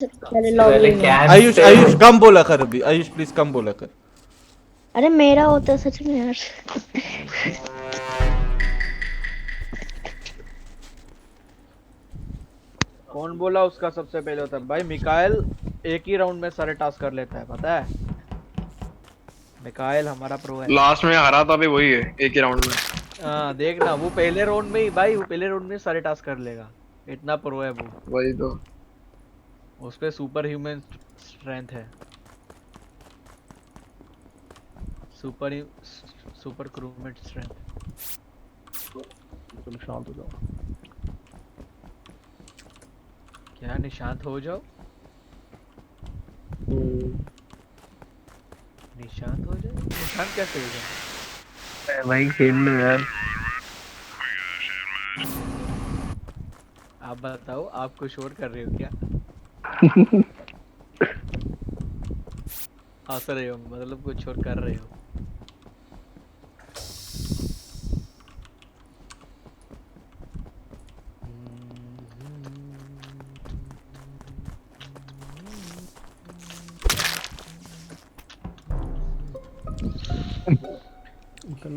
पहले लॉबी पहले में। कैंप आयुष पे आयुष कम बोला कर अभी, आयुष प्लीज कम बोला कर। अरे मेरा होता है सच में यार। कौन बोला उसका सबसे पहले होता है? भाई मिकाइल एक ही राउंड में सारे टास्क कर लेता है, पता है? मिकाइल हमारा प्रो है। लास्ट में हरा था भी वही है, एक ही राउंड में। हाँ देखना, वो पहले राउंड में ही भाई, वो पहले राउंड में सारे टास्क कर लेगा, इतना प्रो है वो। वही तो। उस पे सुपर ह्यूमन स्ट्रेंथ है, सुपर सुपर क्रूमेट स्ट्रेंथ। तुम शांत हो जाओ। क्या निशांत हो जाओ? निशांत हो जाए? निशांत कैसे हो जाए? भाई खेल लो यार। आप बताओ, आप कुछ और कर रहे हो क्या? हंस रहे हो मतलब कुछ और कर रहे हो?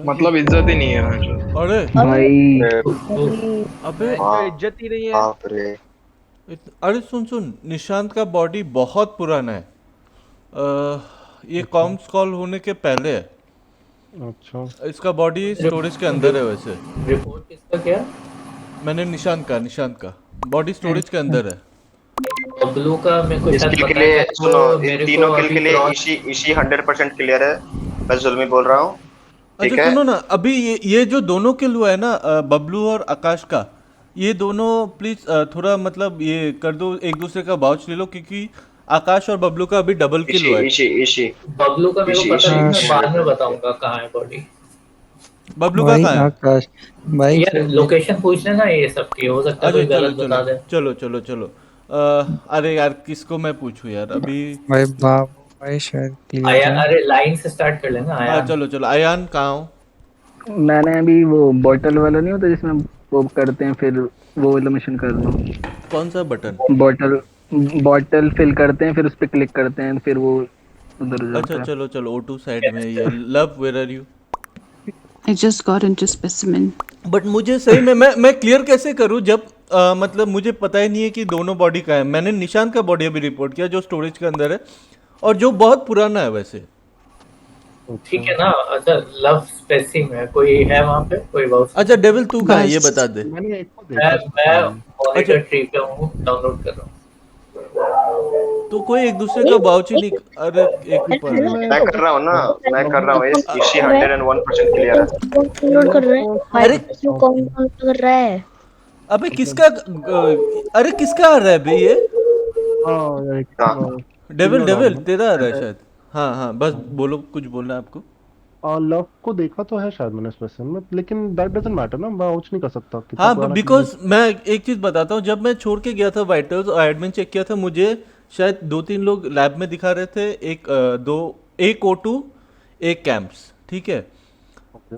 मतलब इज्जत ही नहीं है मुझे। अरे भाई अबे तो इज्जत ही नहीं है। बाप रे। अरे सुन सुन, निशांत का बॉडी बहुत पुराना है। ये कॉम्स कॉल होने के पहले है। अच्छा इसका बॉडी स्टोरेज के अंदर है वैसे। रिपोर्ट किसका क्या? मैंने निशांत का बॉडी स्टोरेज के अंदर है। बबलू का मेरे को इस शायद किल के पता लिए है, सुनो, तो इन मेरे को तीनों किल अभी के लिए क्रॉस इशी 100% क्लियर है। मैं जुल्मी बोल रहा हूँ, अच्छा ठीक है? सुनो ना, अभी ये जो दोनों किल हुआ है ना, बबलू और आकाश का, ये दोनों प्लीज थोड़ा मतलब ये कर दो, एक दूसरे का बाउच ले लो, क्योंकि आकाश और बबलू का अभी डबल किल इशी हुआ है। इशी इशी बबलू का मेरे को इशी पता इशी नहीं, मैं इशी बाद में 100% क्लियर। बताऊंगा कहाँ है बॉडी। बबलू का भाई कहाँ है? आकाश भाई यार फिर लोकेशन पूछ लेना ये सब की, हो सकता है अच्छा कोई चलो गलत चलो बता दे। चलो चलो चलो। अरे यार किसको मैं पूछूं यार अभी। भाई बाबू भाई शायद क्लियर आया, है। अरे लाइन से स्टार्ट कर लेना हाँ आयान। चलो चलो, अयान कहाँ हो? मैंने अभी वो बॉटल वाला नहीं होता जिसमें वो करते हैं, फिर वो वाला मिशन कर रहा हूँ। कौन सा बटन? बॉटल बॉटल फिल करते हैं, फिर उस पर क्लिक करते हैं, फिर वो उधर हो अच्छा जाता है। चलो चलो, O2 साइड में ये love, where are you? I just got into specimen. But मुझे सही में मैं क्लियर कैसे करूं जब मतलब मुझे पता ही नहीं है कि दोनों बॉडी का है। मैंने निशांत का बॉडी अभी रिपोर्ट किया जो स्टोरेज के अंदर है, और जो बहुत पुराना है वैसे। ठीक है ना? अच्छा लव स्पेसिंग है, कोई है वहाँ पे कोई बाउस? अच्छा डेविल तू कहाँ है ये बस बता दे। मैंने एक को मैं देखा। मॉनिटर ट्री पे हूँ, डाउनलोड कर रहा हूँ। तो कोई एक दूसरे का बाउच ही नहीं। अरे एक अरे मिनट। मैं कर रहा हूँ ना, मैं कर रहा हूँ। इशी कर रहा 101% क्लियर है। डाउनलोड कर रहा है भाई, अरे क्यों कौन कर रहा है? अबे किसका अरे किसका आ रहा है बे ये? हाँ, डेविल डेविल तेरा आ रहा है शायद। हाँ हाँ बस बोलो, कुछ बोलना है आपको? और लव को देखा तो है शायद मैंने स्पेशल में, लेकिन दैट डजंट मैटर ना, मैं वाउच नहीं कर सकता कितना हाँ पुराना बिकॉज मैं एक चीज़ बताता हूँ, जब मैं छोड़ के गया था वाइटल्स और एडमिन चेक किया था, मुझे शायद 2-3 लोग लैब में दिखा रहे थे, एक O2 एक कैंप्स, ठीक है?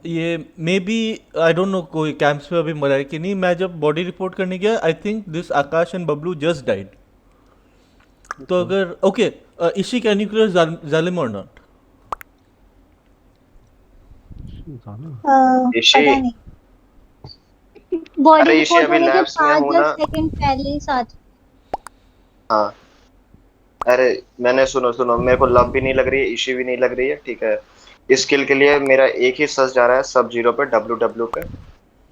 ये maybe I don't know कोई कैंप्स पे अभी मरा है कि नहीं। मैं जब बॉडी रिपोर्ट करने गया, I think this Akash and Bablu just died. तो अगर okay, Ishi can you clear जालिम और नॉट? इशी पता नहीं, बॉडी अरे इशी रिपोर्ट अभी होने के लैब्स में हूँ 5-10 ना। सेकंड पहले ही साथ। हाँ, अरे मैंने सुनो सुनो, मेरे को लव भी नहीं लग रही है, इशी भी नहीं लग रही है, ठीक है? इस किल के लिए मेरा एक ही सच जा रहा है, सब जीरो पे, डब्ल्यू पे,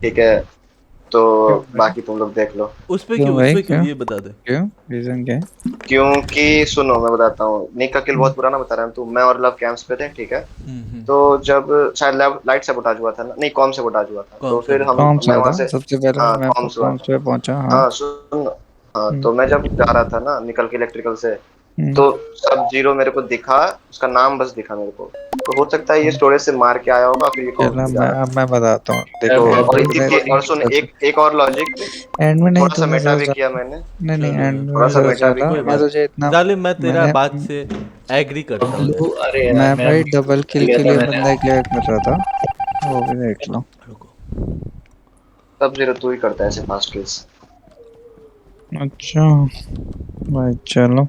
ठीक है? तो क्यों भाई? बाकी तुम लोग देख लो। उस पे क्यों क्यों, उस भाई पे क्यों क्यों ये बता दे। क्यों रीजन क्या है? क्योंकि सुनो मैं बताता हूँ, निक का किल बहुत पुराना बता रहा हूँ। तो मैं और लव कैंप्स पे थे, ठीक है? हम्म। तो जब शायद लाइट सैबोटाज हुआ था ना, नहीं कॉम सैबोटाज हुआ था, कौन तो सा फिर बता? हम कौन मैं सा वहां था से, सबसे पहले? हाँ मैं कॉम्स हुआ कौन था। से पहुंचा? हाँ। हाँ सुन, हाँ हम्म, तो मैं जब जा रहा था ना निकल के इलेक्ट्रिकल से, हम्म, तो सब जीरो मेरे को दिखा, उसका नाम बस दिखा मेरे को। तो हो सकता है ये हाँ। स्टोरेज से मार के आया होगा, फिर ये कॉम्स चलो पे जा रहा था। मैं बताता हूँ, तो देखो और बबलू एंड में बॉडी और सुन, सच एक एक और लॉजिक, एंड में नहीं थोड़ा सा तूने मेटा सच भी किया मैंने, नहीं नहीं चलो एंड यार, थोड़ा में सा सच मेटा भी वाला कोई किया। मैं बात तुझे इतना जालिम, मैं तेरा मैंने बात से एग्री करता हूँ बबलू, यार। अरे यार मैं भाई डबल किल लिया के था लिए मैंने। बंदा क्लियर कर रहा था, वो भी देख लो। रुको। सब जीरो तू ही करता है ऐसे फास्ट केस। अच्छा भाई चलो,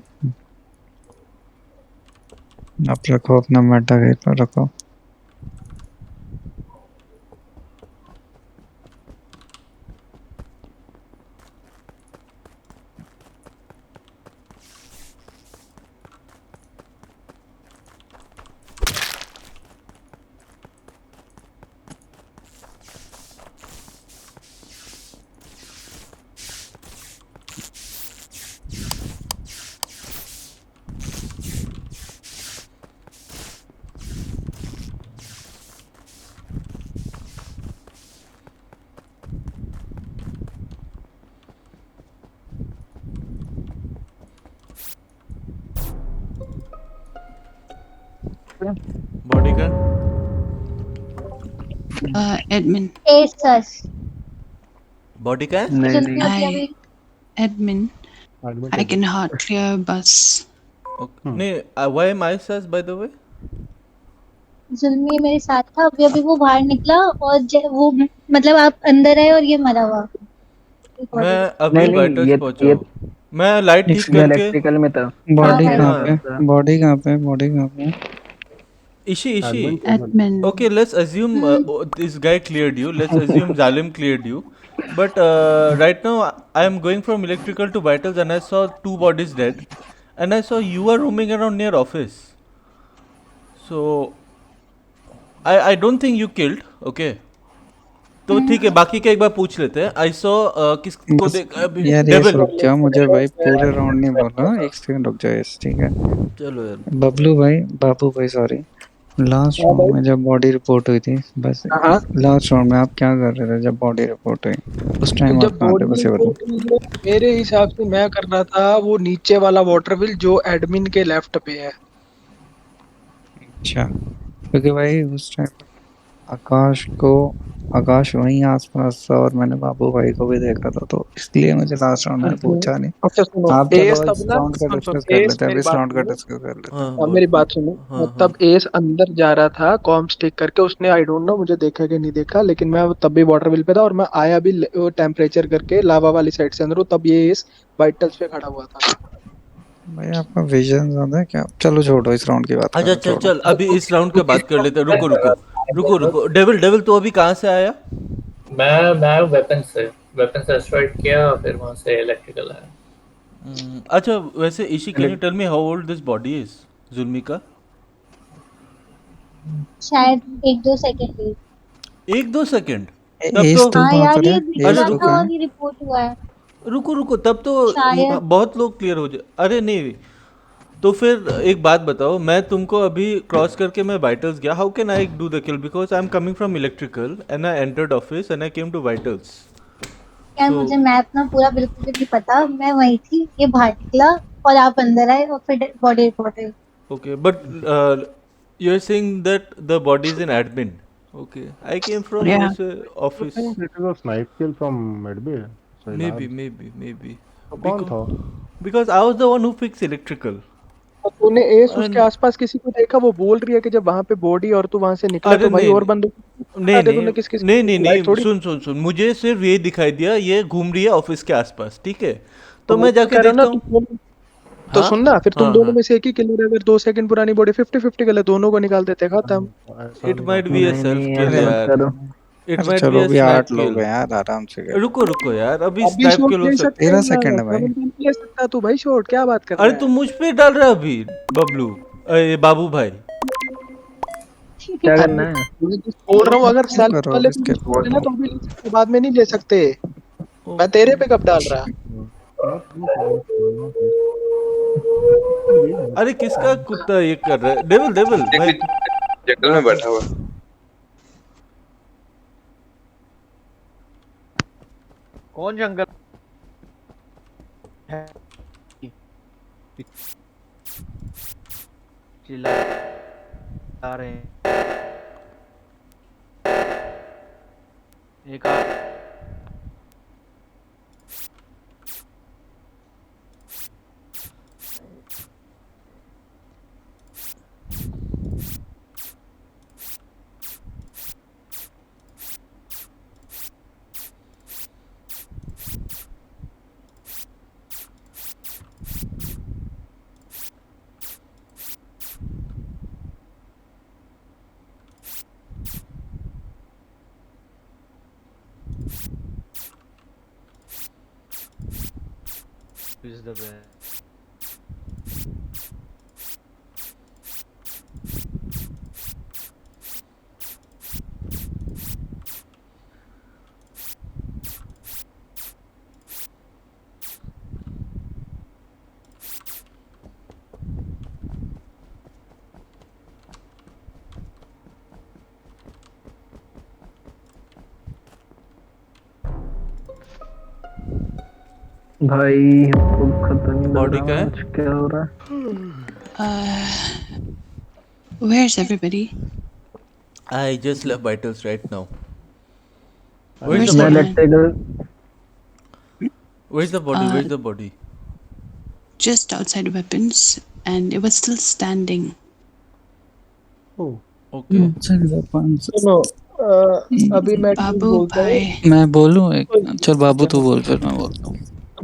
आप रखो अपना मेटा कहीं पर रखो। बॉडी का Admin. बॉडी का है? नहीं नहीं, Admin. I can heart clear bus. नहीं, why am I sauce by the way? जुल्मी मेरे साथ था, अभी अभी वो बाहर निकला और वो मतलब आप अंदर आए और ये मरा हुआ। मैं अभी नहीं नहीं, वाइटल्स पहुंचा हूँ। मैं लाइट ठीक ये करके इलेक्ट्रिकल में था। बॉडी हाँ, कहाँ हाँ। पे, बॉडी कहाँ पे, बॉडी कहाँ पे? Ishi Admin. okay, let's assume this guy cleared you, let's assume Zalim cleared you, but right now I am going from electrical to vitals and I saw 2 bodies dead and I saw you are roaming around near office, so I don't think you killed, okay? तो ठीक है, बाकी का एक बार पूछ लेते हैं। I saw किसको बस देख अभी यार ये डेविल। रुक जाओ, मुझे भाई पूरे राउंड नहीं बोला, एक सेकंड रुक जाओ यस, ठीक है। चलो यार, बबलू भाई, बाबू भाई सॉरी, लास्ट राउंड में जब बॉडी रिपोर्ट हुई थी, बस लास्ट राउंड में आप क्या कर रहे थे जब बॉडी रिपोर्ट हुई? उस टाइम आप जब कहाँ थे, बॉडी बस ये बताओ। रिपोर्ट हुई है, मेरे हिसाब से मैं कर रहा था वो नीचे वाला वाटर व्हील जो एडमिन के लेफ्ट पे है। अच्छा, क्योंकि भाई उस टाइम आकाश वहीं आसपास था और मैंने बाबू भाई को भी देखा था, तो इसलिए मुझे लास्ट राउंड में पूछा नहीं। अच्छा सुनो, आप चलो एस इस तब ना राउंड का सुन डिस्कस सुन कर एस लेते हैं, अब मेरी इस बात राउंड का सुनो। डिस्कस कर लेते हैं। हाँ हाँ, बोल। मेरी बात सुनो। हाँ तब एस अंदर जा रहा था कॉम स्टिक करके, उसने आई डोंट नो मुझे देखा कि नहीं देखा, लेकिन मैं तब भी वाटर व्हील पे था और मैं आया भी टेम्परेचर करके लावा वाली साइड से अंदर हूँ, तब ये एस वाइटल्स पे खड़ा हुआ था। भाई आपका विजन ज्यादा है क्या? चलो छोड़ो, इस राउंड की बात अच्छा करो, चल छोड़ो। चल, अभी इस राउंड का बात कर लेते हैं। रुको रुको रुको रुको, डेविल डेविल तो अभी कहाँ से आया? मैं वेपन से स्ट्राइक किया, फिर वहां से इलेक्ट्रिकल आया। अच्छा वैसे Ishi, can you tell me how old this body is, जुल्मी का? शायद 1-2 सेकंड। 1-2 सेकंड? तब एज तो तो हाँ कहाँ यार, पर ये है? दिख एज रहा तो था क्या है? और ये रिपोर्ट हुआ है रुको रुको, तब तो शायद। बहुत लोग क्लियर हो जाए। अरे नहीं, तो फिर एक बात बताओ, मैं तुमको अभी क्रॉस करके मैं वाइटल्स गया, how can I do the kill? Because I am coming from electrical and I entered office and I came to vitals. यार So- मुझे मैप ना पूरा बिल्कुल भी नहीं पता, मैं वहीं थी, ये बाहर निकला और आप अंदर आए और फिर बॉडी रिपोर्ट हुई। Okay, but you're saying that the body is in admin. Okay, I came from Yeah. office. It was a snipe kill from Medbay. Maybe. तो कौन था? Because I was the one who fixed electrical. और तूने S उसके And- आसपास किसी को देखा? वो बोल रही है कि जब वहां पे बॉडी और तू वहां से निकला अरे तो भाई नहीं, और बंदों नहीं तूने नहीं किस किस नहीं नहीं लाइट थोड़ी सुन, मुझे सिर्फ ये दिखाई दिया, ये घूम रही है ऑफिस के आसपास, ठीक है? तो वो मैं जाके कह रहा देखता ना, हूँ। तो हाँ? सुन ना, फिर तुम हाँ, दोनों हाँ। में से एक ही किलर, अगर 2 सेकंड पुरानी बॉडी 50-50 किलर, दोनों को निकाल देते, खत्म। ऐसा It नहीं might था। be a नहीं self नहीं, kill ऐसा मत यार। करो। It अरे might चलो, be a अभी snipe 8 लोग kill. हैं यार, आराम से कर। रुको यार, अभी अभी स्नाइप शॉट किल हो ले सकता सकता 13 है, सेकंड है भाई। ले सकता तू भाई, शॉट क्या बात कर है। अरे रहा तू मुझ पे डाल रहा है अभी, बबलू, ये बाबू भाई। क्या करना है? मैं तो बोल रहा हूँ, अगर क्यों सेल्फ करो वाले अब इसके? पे ना तो भी ले सकते, बाद में नहीं ले सकते। मैं तेरे पे कब डाल रहा? अरे किसका कुत्ता ये कर रहा है? डेविल भाई। जंगल में बैठा हुआ। कौन जंगल है? चिल्ला रहे हैं। एक Is the best. भाई हमको खत्म ही लग बॉडी रहा का है? है कुछ क्या हो रहा है Where's everybody? I just left vitals right now. Where's मैं the electrical Where's the body? Where's the body? Just outside weapons, and it was still standing. Okay. सुनो अभी मैं ठीक Babu बोलता हूँ bhai. मैं बोलूं एक चल बाबू तू बोल फिर मैं बोलता हूँ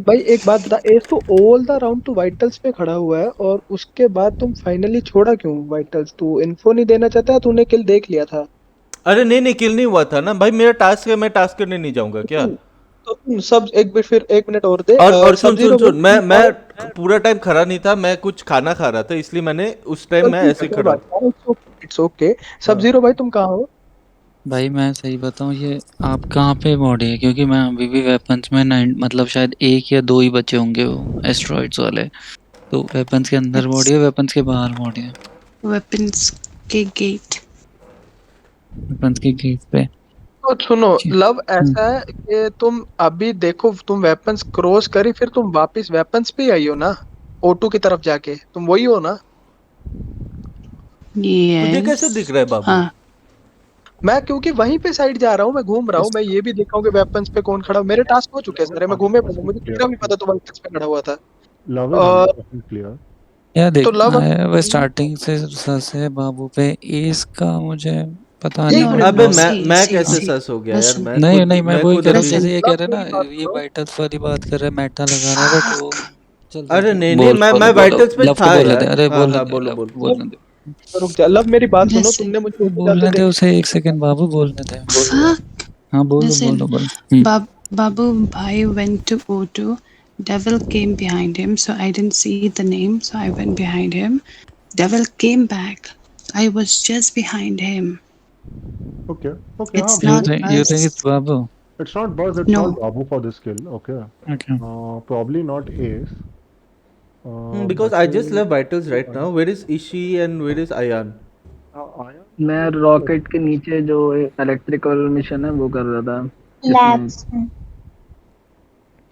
भाई एक बात बता एस तो ऑल द राउंड तू वाइटल्स पे खड़ा हुआ है और उसके बाद तुम फाइनली छोड़ा क्यों वाइटल्स तू इन्फो नहीं देना चाहता तूने किल देख लिया था अरे नहीं किल नहीं हुआ था ना भाई, मेरा टास्क है, मैं टास्क करने नहीं जाऊंगा क्या? तो तुम सब एक बार फिर 1 मिनट और दे और सुन Sub-Zero सुन सुन मैं बोल- मैं पूरा टाइम खड़ा नहीं था, मैं कुछ खाना खा रहा था, इसलिए मैंने उस टाइम मैं ऐसे खड़ा हूँ। इट्स ओके सब जीरो भाई तुम कहाँ हो भाई मैं सही बताऊं ये आप कहाँ पे बॉडी है क्योंकि मैं अभी भी वेपन्स में 9 मतलब शायद 1 या 2 ही बचे होंगे वो एस्ट्रॉइड्स वाले तो वेपन्स के अंदर बॉडी है वेपन्स के बाहर बॉडी है Weapons के gate. वेपन्स के गेट पे तो सुनो लव ऐसा है कि तुम अभी देखो तुम वेपन्स क्रॉस करी फिर तुम वापस वेपन्स पे आई हो ना O2 की तरफ जाके तुम वही हो ना तुझे कैसे दिख रहा है बाबू? हाँ. मैं क्योंकि वहीं पे साइड जा रहा हूँ मैं घूम रहा हूँ मैं ये भी देखा हूँ कि वेपन्स पे कौन खड़ा मेरे टास्क हो चुके हैं सारे मैं घूमे पड़ा हूँ, मुझे कितना भी पता तो वेपन्स पे खड़ा हुआ था Love और is 100% clear. या देख तो लव वो स्टार्टिंग से सस है बाबू पे एस का मुझे पता एक नहीं मिनट, अबे see, मैं see, कैसे see. सस हो गया यार? Listen. मैं नहीं खुद नहीं मैं वही खुद कह रहा हूँ अभी जैसे ये कह रहे हैं मेरी बात ना ये सुनो। वाइटल्स वाली बात कर रहे हैं मेटा लगा रहा है बट वो चल अरे नहीं बोल मैं बोलो वाइटल्स पे लव था को बोलने यार। दे अरे हाँ बोलने हाँ दे बोलो लव बोलो को बोलने दे रुक जा लव मेरी बात सुनो Listen. तुमने मुझे वो ऊपर बोलने जाते दे देख उसे एक सेकंड बाबू बोलने दे Fuck. हाँ बोलो Listen. बोलो बोलो Babu bhai went to O2. Devil came behind him, so I didn't see the name, so I went behind him. Devil came back. I was just behind him. Okay. It's हाँ, not you us. think it's Babu It's not Buzz, it's No. not Babu for this kill. Okay. okay Probably not Ace. because I just left vitals right now. Where is Ishi and where is Ayan? मैं rocket के नीचे जो electrical mission है वो कर रहा था labs में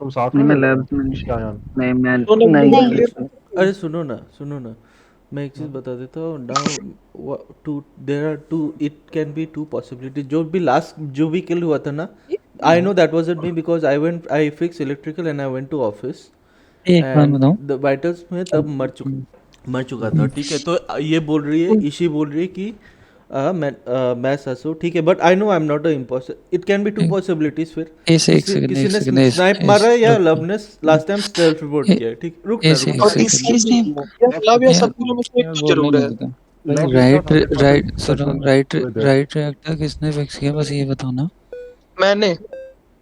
तुम साथ नहीं में मैं मिले लैब्स में शायन नहीं मैं दोनों नहीं बिल्कुल मैं clear अरे सुनो ना मैं एक चीज बता देता हूँ now two there are two it can be two possibilities जो भी लास्ट जो भी किल हुआ था ना I know that wasn't me because I fix electrical and I went to office एक बात बताऊं द वाइटल्स में तब मर चुका था ठीक है तो ये बोल रही है ईशी बोल रही है कि मैं सस हूँ ठीक है but I know I am not a impostor it can be two possibilities फिर एक सेकंड किसी ने स्नाइप मारा है या लव ने लास्ट टाइम सेल्फ रिपोर्ट किया है ठीक रुक और Excuse me. लव या सब तीनों में से एक तो जरूर है राइट रिएक्टर किसने फिक्स किया बस ये बताओ ना मैंने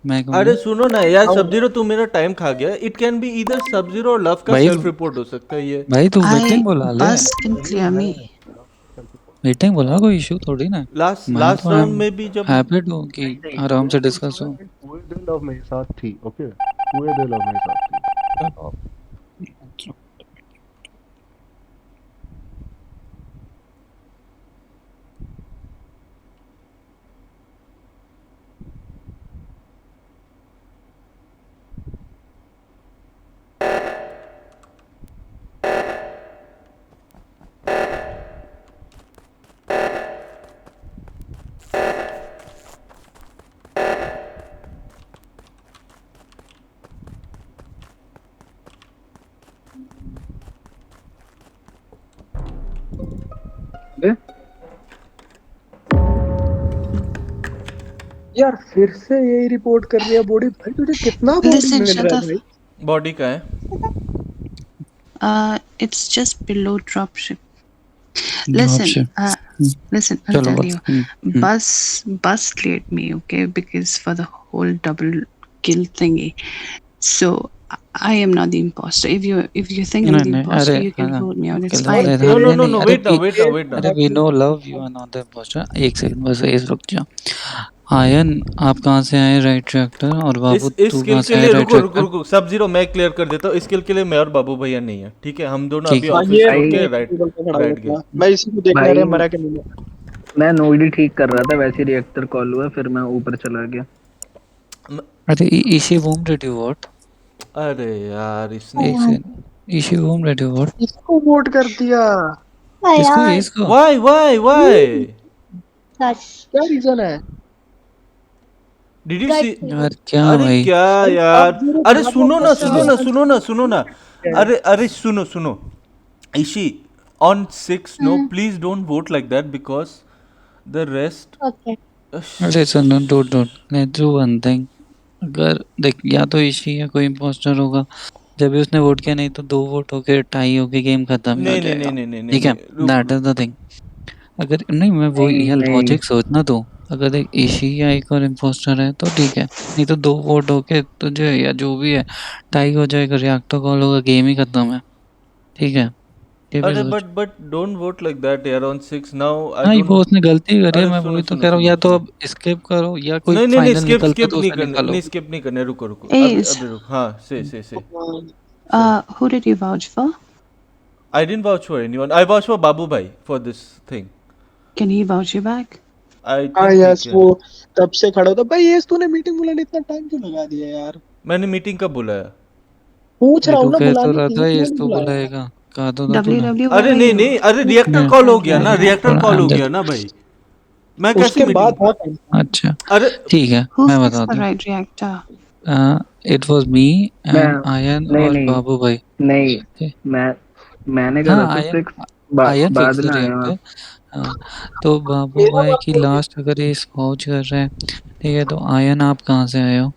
मैं कहूँ अरे सुनो ना यार सब जीरो तू मेरा टाइम खा गया इट कैन बी इधर सब जीरो और लव का भाई- सेल्फ रिपोर्ट हो सकता है ये भाई तू I मीटिंग बुला ले Buzz can clear me. Meeting बुला कोई इशू थोड़ी ना लास्ट मैं लास्ट तो राउंड में भी जब हैप्पी टू कि आराम से डिस्कस हो हुए दे लव मेरे साथ थी ओके हुए दे लव मेरे साथ थी यार फिर से यही रिपोर्ट कर रही है बॉडी भाई तुझे कितना बॉडी Listen, मिल shut रहा है up. भाई बॉडी का है It's just below dropship. Listen, listen. I'll चलो tell you. Bus cleared me, okay, because for the whole double kill thingy. So I am not the imposter. If you think I'm the नहीं imposter, अरे you can vote me out. It's kill fine. No, no, no, नहीं no. अरे Wait now, wait now, wait now. अरे we know love you are not the impostor. एक second बस ऐसे रुक जा। आयन आप कहाँ से आए राइट रिएक्टर और बाबू इस तू स्किल कहाँ के से आए लिए राइट रुको रुको रिएक्टर? रुको, सब जीरो मैं क्लियर कर देता हूँ। स्किल के लिए मैं और बाबू भैया नहीं है, ठीक है? हम दोनों ठीक अभी है। ऑफिस ये छोड़ के मैं राइट टेबल पे खड़ा राइट हुआ गए। था। मैं इसी को देखने भाई रहा मरा के नहीं। मैं नोडी ठीक कर रहा था, वैसे रिएक्टर कॉल हुआ, फिर मैं ऊपर चला गया। अरे इशी वोम डिड यू व्हाट? अरे यार इसने एक second Ishi वोम did you what? इसको वोट कर दिया। किसको इसको? व्हाई क्या रीजन है? Did you see? यार क्या अरे भाई? क्या यार, अरे सुनो ना सुनो ना सुनो ना सुनो ना, अरे अरे सुनो सुनो Ishi on 6 no please don't vote like that because the rest Okay. अरे सुनो don't let's do one thing. अगर देख या तो इशी या कोई इम्पोस्टर होगा, जब भी उसने वोट किया, नहीं तो 2 वोट होके टाई होके गेम खत्म ही हो नहीं नहीं जाएगा। नहीं नहीं नहीं ठीक है नहीं, दैट इज द थिंग। अगर नहीं मैं वो नहीं ये नहीं लॉजिक सोचना तो अगर देख इशी या एक और इम्पोस्टर है तो ठीक है, नहीं तो 2 वोट होके तुझे या जो भी है टाई हो जाएगा, रिएक्टर कॉल होगा, गेम ही खत्म है। ठीक है ये भी अरे सोच। But don't won't like that यार on 6 now I हाँ वो don't। उसने गलती करी है, अरे मैं सुनो वही तो सुनो कह रहा हूँ, सुनो या तो सुनो, अब स्किप करो या कोई नहीं नहीं नहीं, फाइनल स्किप निकलता स्किप तो नहीं उसे करना, निकालो। नहीं स्किप नहीं करना, रुको रुको अभी Ace, अभी रुको। हाँ से who did you vouch for? I didn't vouch for anyone, I vouched for बाबू भाई for this thing। Can he vouch you back? I हाँ think यस ठीक है। वो तब से खड़ा होता। भाई ये तूने मीटिंग बुलाने इतना टाइम क्यों लगा दिया यार? मैंने मीटिंग कब बुलाया? पूछ रहा तू हूँ ना, कह तो बुलानी रहा थी था क्यों ये नहीं तो बुलाया? बुलाएगा, कहा तो था तूने। WW, अरे where are नहीं you? नहीं, अरे रिएक्टर नहीं, कॉल हो गया ना, रिएक्टर थोड़ा कॉल हो अंदर। गया ना भाई, मैं कैसे उसके बाद मीटिंग? था टाइम। अच्छा अरे ठीक है Who मैं fixed बताता the हूँ। right reactor? It was me मैं एंड आयन नहीं और नहीं बाबू भाई। नहीं ठीक। मैंने हाँ करा था आयन 6 आयन बाद फिक्स द में आया रिएक्टर। आप। हाँ तो बाबू भाई की लास्ट अगर ये वॉच कर रहे हैं, ठीक है, तो आयन आप कहाँ से आए हो?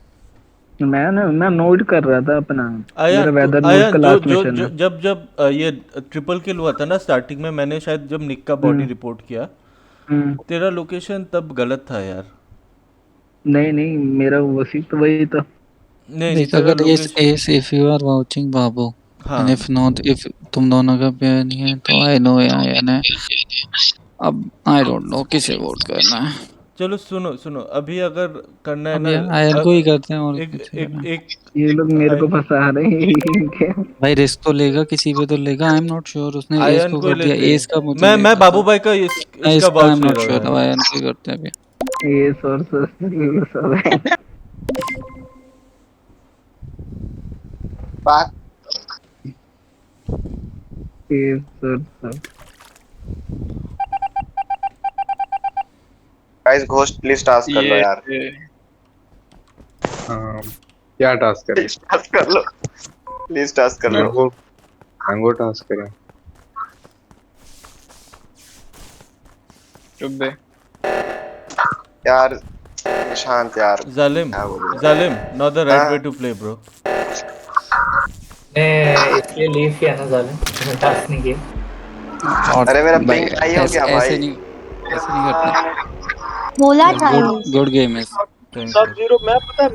मैं नोट कर रहा था अपना, मेरा आयन तो वेदर नोड आयन का जो लास्ट जो मिशन जो है। जब ये ट्रिपल किल हुआ था ना स्टार्टिंग में, मैंने शायद जब निक का बॉडी रिपोर्ट किया, तेरा लोकेशन तब गलत था यार। नहीं नहीं मेरा वही तो वही था। नहीं नहीं देख तेरा अगर location, if you are watching बाबू एंड हाँ इफ नॉट, इफ तुम दोनों का पेयर नहीं है तो आई नो आयन है। अब आई डोंट नो किसे वोट करना है। चलो सुनो सुनो, अभी अगर करना है अब ना यार आयन को ही करते हैं और एक किसे एक करना है। एक ये लोग मेरे को फंसा रहे हैं क्या? भाई रिस्क तो लेगा, किसी पे तो लेगा। आई एम नॉट श्योर, उसने एस आयन को को ही कर दिया, लेते एस का हैं। मुझे नहीं मैं पता। बाबू भाई का इसका इसका आई एम वाउच ले नॉट रहा हूँ श्योर, यार। आयन को ही करते हैं अभी। ये सोर्सेस सब है। बात ये source guys ghost please task कर लो यार। क्या टास्क करें? प्लीज टास्क कर लो, प्लीज टास्क कर लो। मैंगो टास्क करें। चुप बे। यार शांत यार। जालिम क्या बोलूं? जालिम, नॉट द राइट हाँ। Way to play bro. मैं इसलिए लीव किया ना जालिम, मैंने टास्क नहीं किया। और अरे मेरा भाई पिंक आई हो ऐसे गया ऐसे भाई। नहीं, ऐसे नहीं करते। बोला था गुड गेम है। थैंक सब यू। जीरो मैं पता है